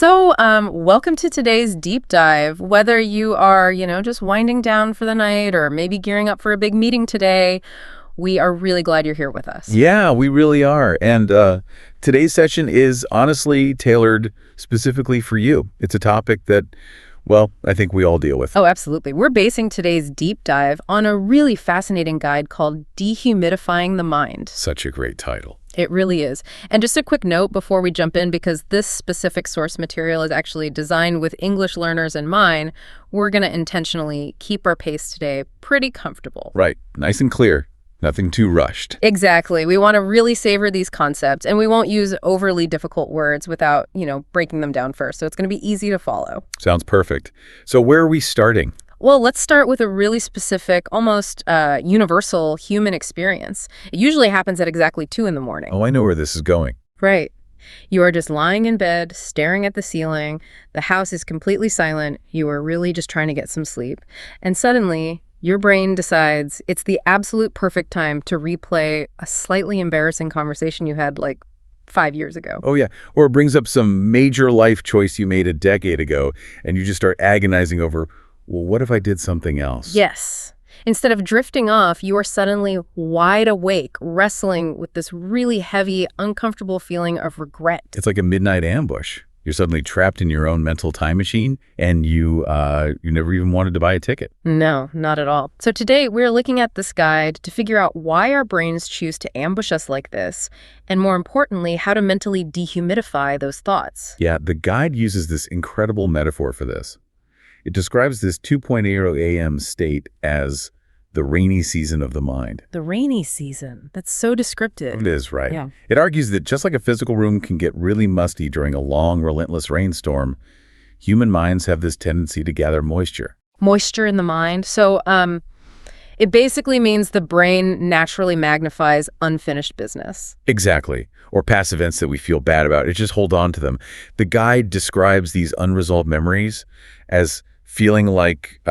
Welcome to today's deep dive. Whether you are, just winding down for the night or maybe gearing up for a big meeting today, we are really glad you're here with us. Yeah, we really are. And today's session is honestly tailored specifically for you. It's a topic that, well, I think we all deal with. Oh, absolutely. We're basing today's deep dive on a really fascinating guide called Dehumidifying the Mind. Such a great title. It really is. And just a quick note before we jump in, because this specific source material is actually designed with English learners in mind, we're going to intentionally keep our pace today pretty comfortable. Right. Nice and clear. Nothing too rushed. Exactly. We want to really savor these concepts, and we won't use overly difficult words without, breaking them down first. So it's going to be easy to follow. Sounds perfect. So where are we starting? Well, let's start with a really specific, almost universal human experience. It usually happens at exactly 2 in the morning. Oh, I know where this is going. Right. You are just lying in bed, staring at the ceiling. The house is completely silent. You are really just trying to get some sleep. And suddenly, your brain decides it's the absolute perfect time to replay a slightly embarrassing conversation you had like 5 years ago. Oh, yeah. Or it brings up some major life choice you made a decade ago, and you just start agonizing over, well, what if I did something else? Yes. Instead of drifting off, you are suddenly wide awake, wrestling with this really heavy, uncomfortable feeling of regret. It's like a midnight ambush. You're suddenly trapped in your own mental time machine, and you never even wanted to buy a ticket. No, not at all. So today, we're looking at this guide to figure out why our brains choose to ambush us like this, and more importantly, how to mentally dehumidify those thoughts. Yeah, the guide uses this incredible metaphor for this. It describes this 2.0 a.m. state as the rainy season of the mind. The rainy season. That's so descriptive. It is, right? Yeah. It argues that just like a physical room can get really musty during a long, relentless rainstorm, human minds have this tendency to gather moisture. Moisture in the mind. So, it basically means the brain naturally magnifies unfinished business. Exactly. Or past events that we feel bad about. It just hold on to them. The guide describes these unresolved memories as feeling like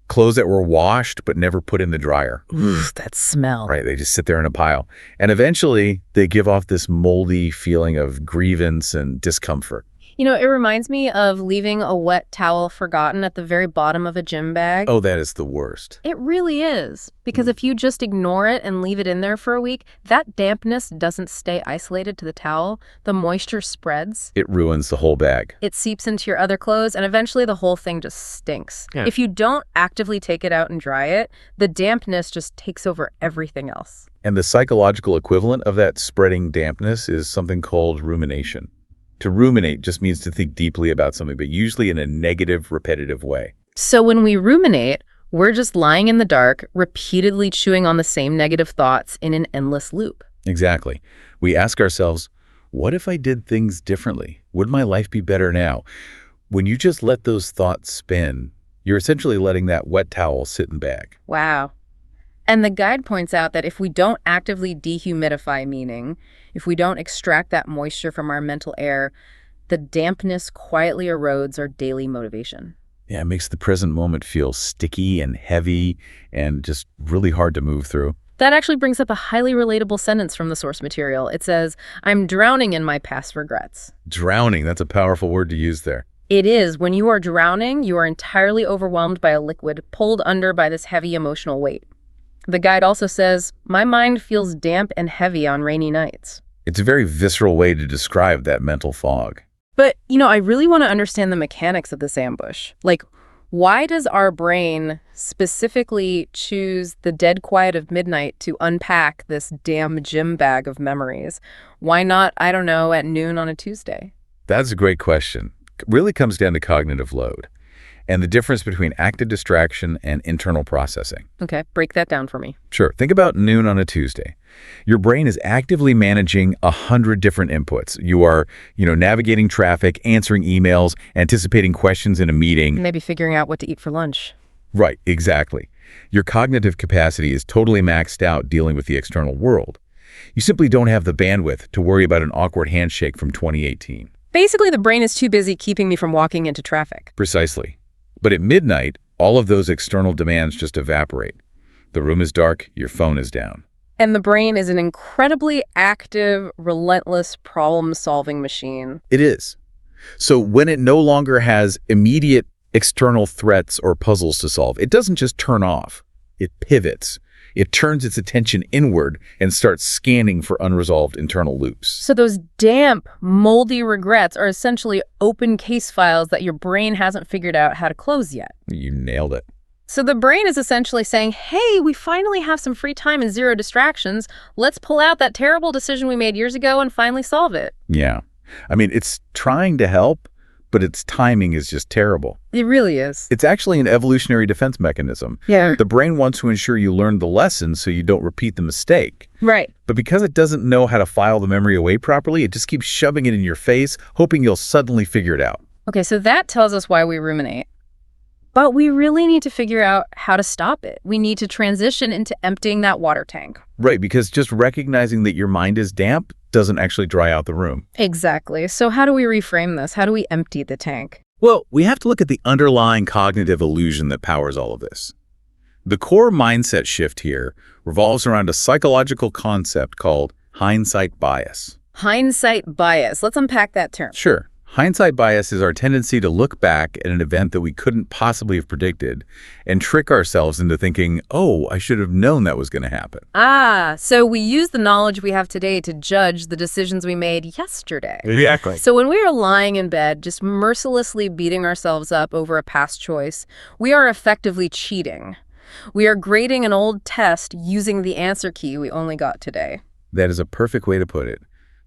clothes that were washed but never put in the dryer. Ooh, that smell. Right, they just sit there in a pile. And eventually, they give off this moldy feeling of grievance and discomfort. It reminds me of leaving a wet towel forgotten at the very bottom of a gym bag. Oh, that is the worst. It really is. Because if you just ignore it and leave it in there for a week, that dampness doesn't stay isolated to the towel. The moisture spreads. It ruins the whole bag. It seeps into your other clothes, and eventually the whole thing just stinks. Yeah. If you don't actively take it out and dry it, the dampness just takes over everything else. And the psychological equivalent of that spreading dampness is something called rumination. To ruminate just means to think deeply about something, but usually in a negative, repetitive way. So when we ruminate, we're just lying in the dark, repeatedly chewing on the same negative thoughts in an endless loop. Exactly. We ask ourselves, what if I did things differently? Would my life be better now? When you just let those thoughts spin, you're essentially letting that wet towel sit in the bag. Wow. And the guide points out that if we don't actively dehumidify, meaning if we don't extract that moisture from our mental air, the dampness quietly erodes our daily motivation. Yeah, it makes the present moment feel sticky and heavy and just really hard to move through. That actually brings up a highly relatable sentence from the source material. It says, "I'm drowning in my past regrets." Drowning, that's a powerful word to use there. It is. When you are drowning, you are entirely overwhelmed by a liquid, pulled under by this heavy emotional weight. The guide also says, "My mind feels damp and heavy on rainy nights." It's a very visceral way to describe that mental fog. But, I really want to understand the mechanics of this ambush. Like, why does our brain specifically choose the dead quiet of midnight to unpack this damn gym bag of memories? Why not, I don't know, at noon on a Tuesday? That's a great question. It really comes down to cognitive load and the difference between active distraction and internal processing. Okay, break that down for me. Sure. Think about noon on a Tuesday. Your brain is actively managing 100 different inputs. You are, navigating traffic, answering emails, anticipating questions in a meeting. Maybe figuring out what to eat for lunch. Right, exactly. Your cognitive capacity is totally maxed out dealing with the external world. You simply don't have the bandwidth to worry about an awkward handshake from 2018. Basically, the brain is too busy keeping me from walking into traffic. Precisely. But at midnight, all of those external demands just evaporate. The room is dark, your phone is down. And the brain is an incredibly active, relentless problem-solving machine. It is. So when it no longer has immediate external threats or puzzles to solve, it doesn't just turn off. It pivots. It turns its attention inward and starts scanning for unresolved internal loops. So those damp, moldy regrets are essentially open case files that your brain hasn't figured out how to close yet. You nailed it. So the brain is essentially saying, hey, we finally have some free time and zero distractions. Let's pull out that terrible decision we made years ago and finally solve it. Yeah. I mean, it's trying to help, but its timing is just terrible. It really is. It's actually an evolutionary defense mechanism. Yeah. The brain wants to ensure you learn the lesson so you don't repeat the mistake. Right. But because it doesn't know how to file the memory away properly, it just keeps shoving it in your face, hoping you'll suddenly figure it out. Okay, so that tells us why we ruminate. But we really need to figure out how to stop it. We need to transition into emptying that water tank. Right, because just recognizing that your mind is damp doesn't actually dry out the room. Exactly. So how do we reframe this? How do we empty the tank? Well, we have to look at the underlying cognitive illusion that powers all of this. The core mindset shift here revolves around a psychological concept called hindsight bias. Hindsight bias. Let's unpack that term. Sure. Hindsight bias is our tendency to look back at an event that we couldn't possibly have predicted and trick ourselves into thinking, oh, I should have known that was going to happen. So we use the knowledge we have today to judge the decisions we made yesterday. Exactly. So when we are lying in bed, just mercilessly beating ourselves up over a past choice, we are effectively cheating. We are grading an old test using the answer key we only got today. That is a perfect way to put it.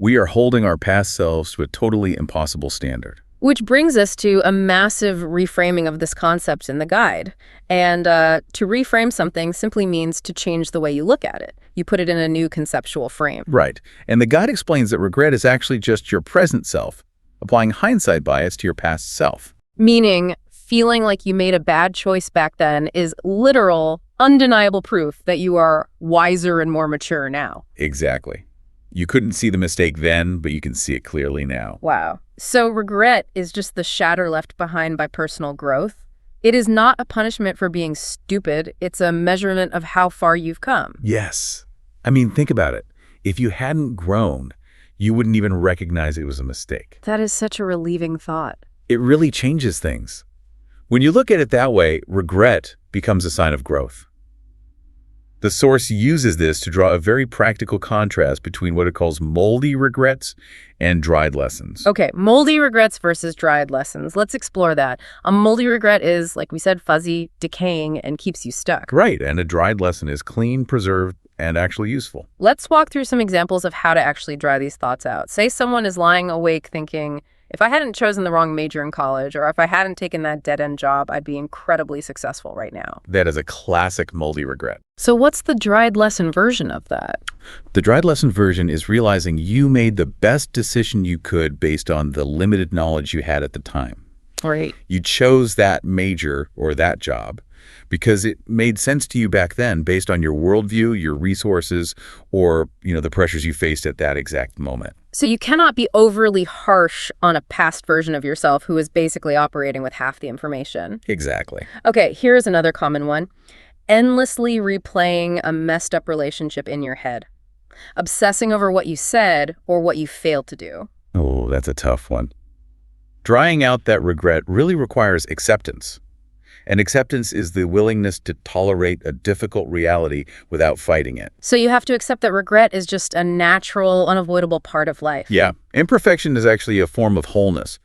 We are holding our past selves to a totally impossible standard. Which brings us to a massive reframing of this concept in the guide. And to reframe something simply means to change the way you look at it. You put it in a new conceptual frame. Right. And the guide explains that regret is actually just your present self, applying hindsight bias to your past self. Meaning, feeling like you made a bad choice back then is literal, undeniable proof that you are wiser and more mature now. Exactly. You couldn't see the mistake then, but you can see it clearly now. Wow. So regret is just the shatter left behind by personal growth. It is not a punishment for being stupid. It's a measurement of how far you've come. Yes. I mean, think about it. If you hadn't grown, you wouldn't even recognize it was a mistake. That is such a relieving thought. It really changes things. When you look at it that way, regret becomes a sign of growth. The source uses this to draw a very practical contrast between what it calls moldy regrets and dried lessons. Okay, moldy regrets versus dried lessons. Let's explore that. A moldy regret is, like we said, fuzzy, decaying, and keeps you stuck. Right, and a dried lesson is clean, preserved, and actually useful. Let's walk through some examples of how to actually dry these thoughts out. Say someone is lying awake thinking, if I hadn't chosen the wrong major in college, or if I hadn't taken that dead-end job, I'd be incredibly successful right now. That is a classic moldy regret. So what's the dried lesson version of that? The dried lesson version is realizing you made the best decision you could based on the limited knowledge you had at the time. Right. You chose that major or that job because it made sense to you back then based on your worldview, your resources, or, the pressures you faced at that exact moment. So you cannot be overly harsh on a past version of yourself who is basically operating with half the information. Exactly. Okay, here's another common one. Endlessly replaying a messed up relationship in your head. Obsessing over what you said or what you failed to do. Oh, that's a tough one. Drying out that regret really requires acceptance. And acceptance is the willingness to tolerate a difficult reality without fighting it. So you have to accept that regret is just a natural, unavoidable part of life. Yeah. Imperfection is actually a form of wholeness.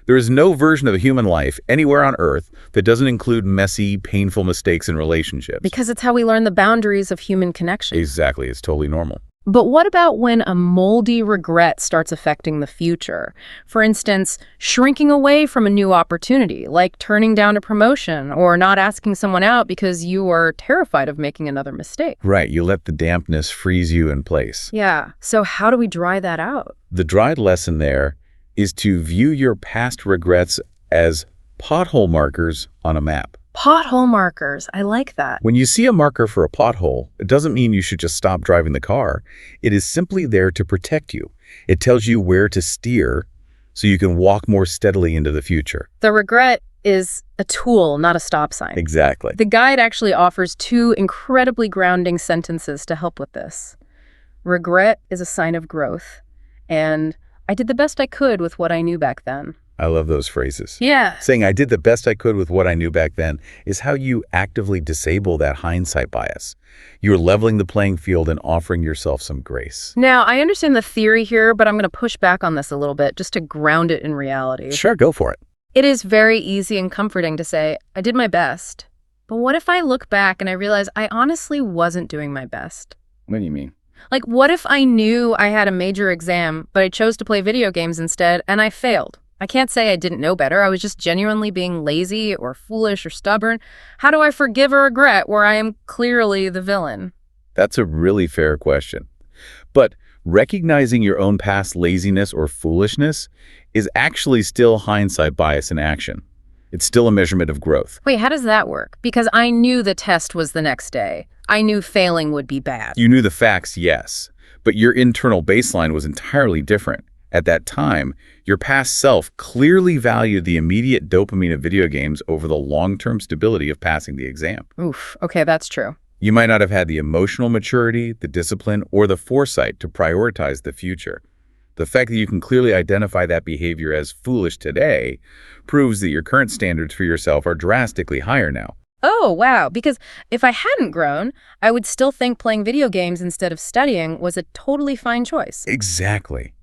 There is no version of a human life anywhere on Earth that doesn't include messy, painful mistakes in relationships. Because it's how we learn the boundaries of human connection. Exactly. It's totally normal. But what about when a moldy regret starts affecting the future? For instance, shrinking away from a new opportunity, like turning down a promotion or not asking someone out because you are terrified of making another mistake. Right. You let the dampness freeze you in place. Yeah. So how do we dry that out? The dried lesson there is to view your past regrets as pothole markers on a map. Pothole markers. I like that. When you see a marker for a pothole, it doesn't mean you should just stop driving the car. It is simply there to protect you. It tells you where to steer so you can walk more steadily into the future. The regret is a tool, not a stop sign. Exactly. The guide actually offers 2 incredibly grounding sentences to help with this. Regret is a sign of growth, and I did the best I could with what I knew back then. I love those phrases. Yeah. Saying I did the best I could with what I knew back then is how you actively disable that hindsight bias. You're leveling the playing field and offering yourself some grace. Now, I understand the theory here, but I'm going to push back on this a little bit just to ground it in reality. Sure, go for it. It is very easy and comforting to say, I did my best. But what if I look back and I realize I honestly wasn't doing my best? What do you mean? Like, what if I knew I had a major exam, but I chose to play video games instead, and I failed? I can't say I didn't know better. I was just genuinely being lazy or foolish or stubborn. How do I forgive or regret where I am clearly the villain? That's a really fair question. But recognizing your own past laziness or foolishness is actually still hindsight bias in action. It's still a measurement of growth. Wait, how does that work? Because I knew the test was the next day. I knew failing would be bad. You knew the facts, yes, but your internal baseline was entirely different. At that time, your past self clearly valued the immediate dopamine of video games over the long-term stability of passing the exam. Oof, okay, that's true. You might not have had the emotional maturity, the discipline, or the foresight to prioritize the future. The fact that you can clearly identify that behavior as foolish today proves that your current standards for yourself are drastically higher now. Oh, wow, because if I hadn't grown, I would still think playing video games instead of studying was a totally fine choice. Exactly.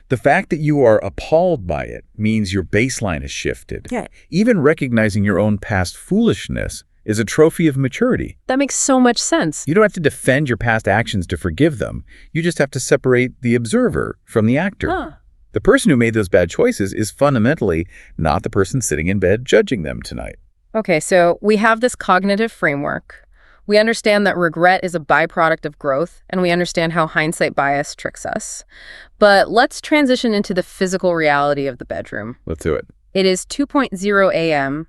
The fact that you are appalled by it means your baseline has shifted. Yeah. Even recognizing your own past foolishness is a trophy of maturity. That makes so much sense. You don't have to defend your past actions to forgive them. You just have to separate the observer from the actor. Huh. The person who made those bad choices is fundamentally not the person sitting in bed judging them tonight. Okay, so we have this cognitive framework. We understand that regret is a byproduct of growth, and we understand how hindsight bias tricks us. But let's transition into the physical reality of the bedroom. Let's do it. It is 2:00 a.m.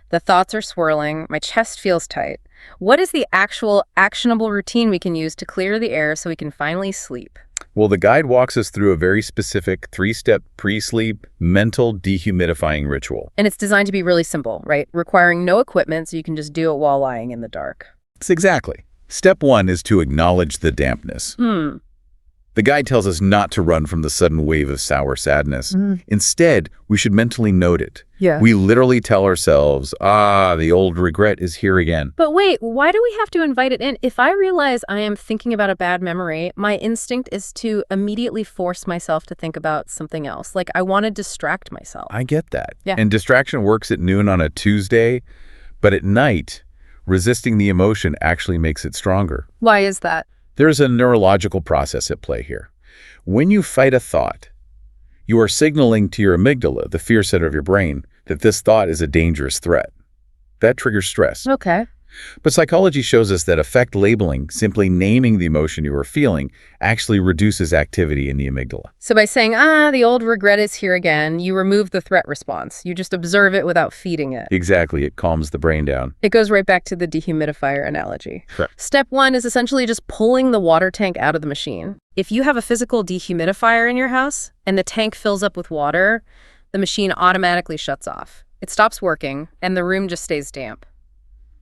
The thoughts are swirling. My chest feels tight. What is the actual actionable routine we can use to clear the air so we can finally sleep? Well, the guide walks us through a very specific 3-step pre-sleep mental dehumidifying ritual. And it's designed to be really simple, right? Requiring no equipment so you can just do it while lying in the dark. It's exactly. Step 1 is to acknowledge the dampness. The guide tells us not to run from the sudden wave of sour sadness. Instead, we should mentally note it. Yeah. We literally tell ourselves, the old regret is here again. But wait, why do we have to invite it in? If I realize I am thinking about a bad memory, my instinct is to immediately force myself to think about something else. Like, I want to distract myself. I get that. Yeah. And distraction works at noon on a Tuesday, but at night, resisting the emotion actually makes it stronger. Why is that? There's a neurological process at play here. When you fight a thought, you are signaling to your amygdala, the fear center of your brain, that this thought is a dangerous threat. That triggers stress. Okay. But psychology shows us that affect labeling, simply naming the emotion you are feeling, actually reduces activity in the amygdala. So by saying, the old regret is here again, you remove the threat response. You just observe it without feeding it. Exactly. It calms the brain down. It goes right back to the dehumidifier analogy. Correct. Step 1 is essentially just pulling the water tank out of the machine. If you have a physical dehumidifier in your house and the tank fills up with water, the machine automatically shuts off. It stops working and the room just stays damp.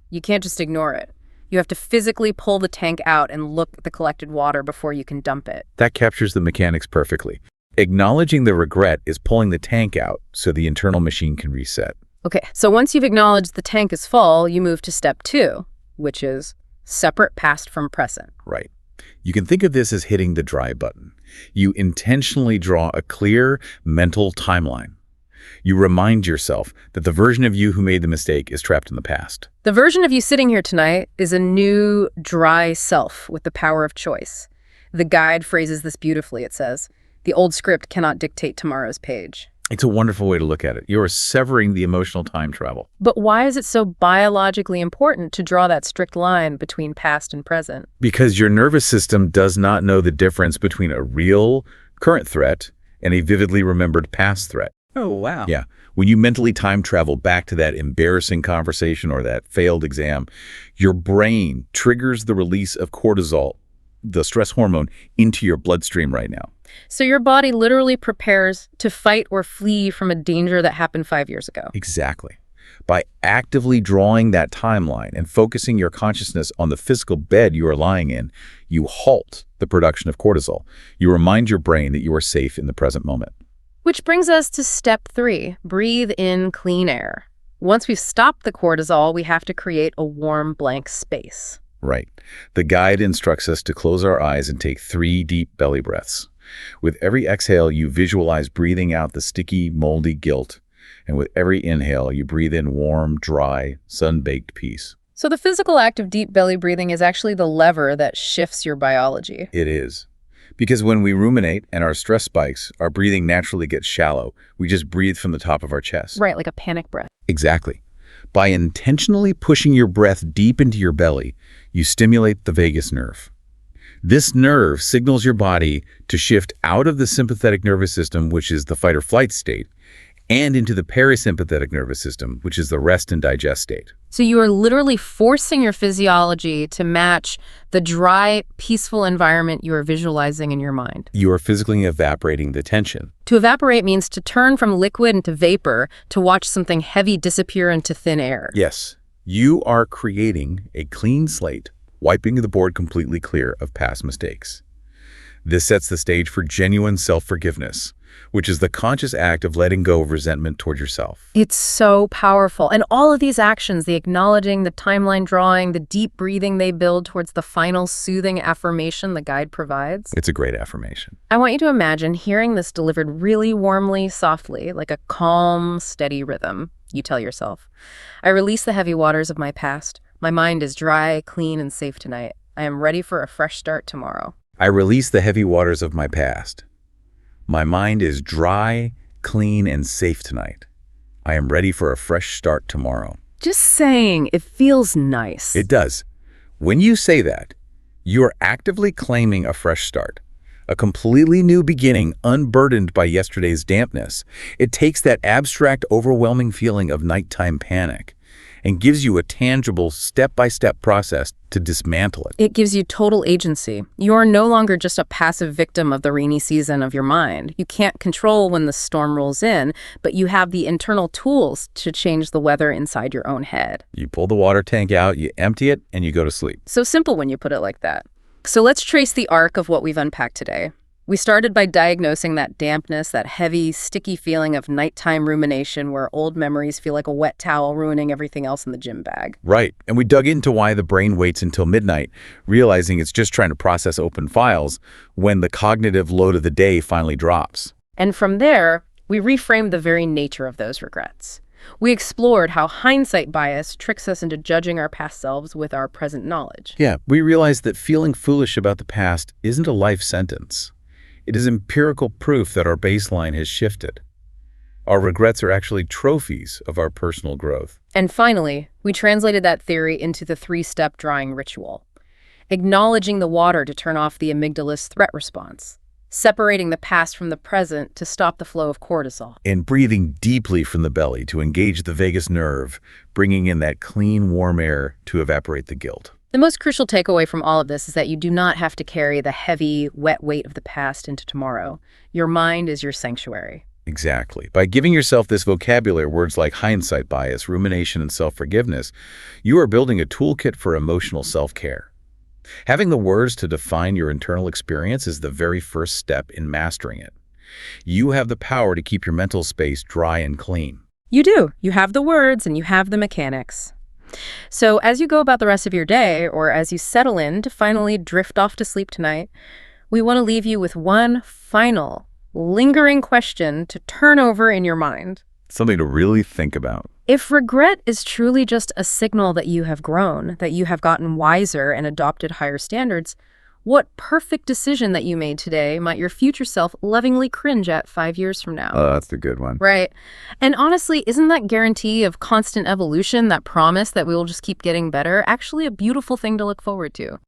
You can't just ignore it. You have to physically pull the tank out and look at the collected water before you can dump it. That captures the mechanics perfectly. Acknowledging the regret is pulling the tank out so the internal machine can reset. Okay, so once you've acknowledged the tank is full, you move to step 2, which is separate past from present. Right. You can think of this as hitting the dry button. You intentionally draw a clear mental timeline. You remind yourself that the version of you who made the mistake is trapped in the past. The version of you sitting here tonight is a new, dry self with the power of choice. The guide phrases this beautifully. It says, the old script cannot dictate tomorrow's page. It's a wonderful way to look at it. You are severing the emotional time travel. But why is it so biologically important to draw that strict line between past and present? Because your nervous system does not know the difference between a real, current threat and a vividly remembered past threat. Oh, wow. Yeah. When you mentally time travel back to that embarrassing conversation or that failed exam, your brain triggers the release of cortisol, the stress hormone, into your bloodstream right now. So your body literally prepares to fight or flee from a danger that happened 5 years ago. Exactly. By actively drawing that timeline and focusing your consciousness on the physical bed you are lying in, you halt the production of cortisol. You remind your brain that you are safe in the present moment. Which brings us to step 3, breathe in clean air. Once we've stopped the cortisol, we have to create a warm blank space. Right. The guide instructs us to close our eyes and take 3 deep belly breaths. With every exhale, you visualize breathing out the sticky, moldy guilt. And with every inhale, you breathe in warm, dry, sun-baked peace. So the physical act of deep belly breathing is actually the lever that shifts your biology. It is. Because when we ruminate and our stress spikes, our breathing naturally gets shallow. We just breathe from the top of our chest. Right, like a panic breath. Exactly. By intentionally pushing your breath deep into your belly, you stimulate the vagus nerve. This nerve signals your body to shift out of the sympathetic nervous system, which is the fight or flight state, and into the parasympathetic nervous system, which is the rest and digest state. So you are literally forcing your physiology to match the dry, peaceful environment you are visualizing in your mind. You are physically evaporating the tension. To evaporate means to turn from liquid into vapor, to watch something heavy disappear into thin air. Yes, you are creating a clean slate, wiping the board completely clear of past mistakes. This sets the stage for genuine self-forgiveness, which is the conscious act of letting go of resentment toward yourself. It's so powerful. And all of these actions, the acknowledging, the timeline drawing, the deep breathing, they build towards the final soothing affirmation the guide provides. It's a great affirmation. I want you to imagine hearing this delivered really warmly, softly, like a calm, steady rhythm. You tell yourself, I release the heavy waters of my past. My mind is dry, clean, and safe tonight. I am ready for a fresh start tomorrow. I release the heavy waters of my past. My mind is dry, clean, and safe tonight. I am ready for a fresh start tomorrow. Just saying, it feels nice. It does. When you say that, you are actively claiming a fresh start, a completely new beginning unburdened by yesterday's dampness. It takes that abstract, overwhelming feeling of nighttime panic and gives you a tangible, step-by-step process to dismantle it. It gives you total agency. You are no longer just a passive victim of the rainy season of your mind. You can't control when the storm rolls in, but you have the internal tools to change the weather inside your own head. You pull the water tank out, you empty it, and you go to sleep. So simple when you put it like that. So let's trace the arc of what we've unpacked today. We started by diagnosing that dampness, that heavy, sticky feeling of nighttime rumination where old memories feel like a wet towel ruining everything else in the gym bag. Right. And we dug into why the brain waits until midnight, realizing it's just trying to process open files when the cognitive load of the day finally drops. And from there, we reframed the very nature of those regrets. We explored how hindsight bias tricks us into judging our past selves with our present knowledge. Yeah, we realized that feeling foolish about the past isn't a life sentence. It is empirical proof that our baseline has shifted. Our regrets are actually trophies of our personal growth. And finally, we translated that theory into the 3-step drying ritual. Acknowledging the water to turn off the amygdala's threat response. Separating the past from the present to stop the flow of cortisol. And breathing deeply from the belly to engage the vagus nerve, bringing in that clean, warm air to evaporate the guilt. The most crucial takeaway from all of this is that you do not have to carry the heavy, wet weight of the past into tomorrow. Your mind is your sanctuary. Exactly. By giving yourself this vocabulary, words like hindsight bias, rumination, and self-forgiveness, you are building a toolkit for emotional self-care. Having the words to define your internal experience is the very first step in mastering it. You have the power to keep your mental space dry and clean. You do. You have the words and you have the mechanics. So as you go about the rest of your day, or as you settle in to finally drift off to sleep tonight, we want to leave you with one final, lingering question to turn over in your mind. Something to really think about. If regret is truly just a signal that you have grown, that you have gotten wiser and adopted higher standards, what perfect decision that you made today might your future self lovingly cringe at 5 years from now? Oh, that's a good one. Right. And honestly, isn't that guarantee of constant evolution, that promise that we will just keep getting better, actually a beautiful thing to look forward to?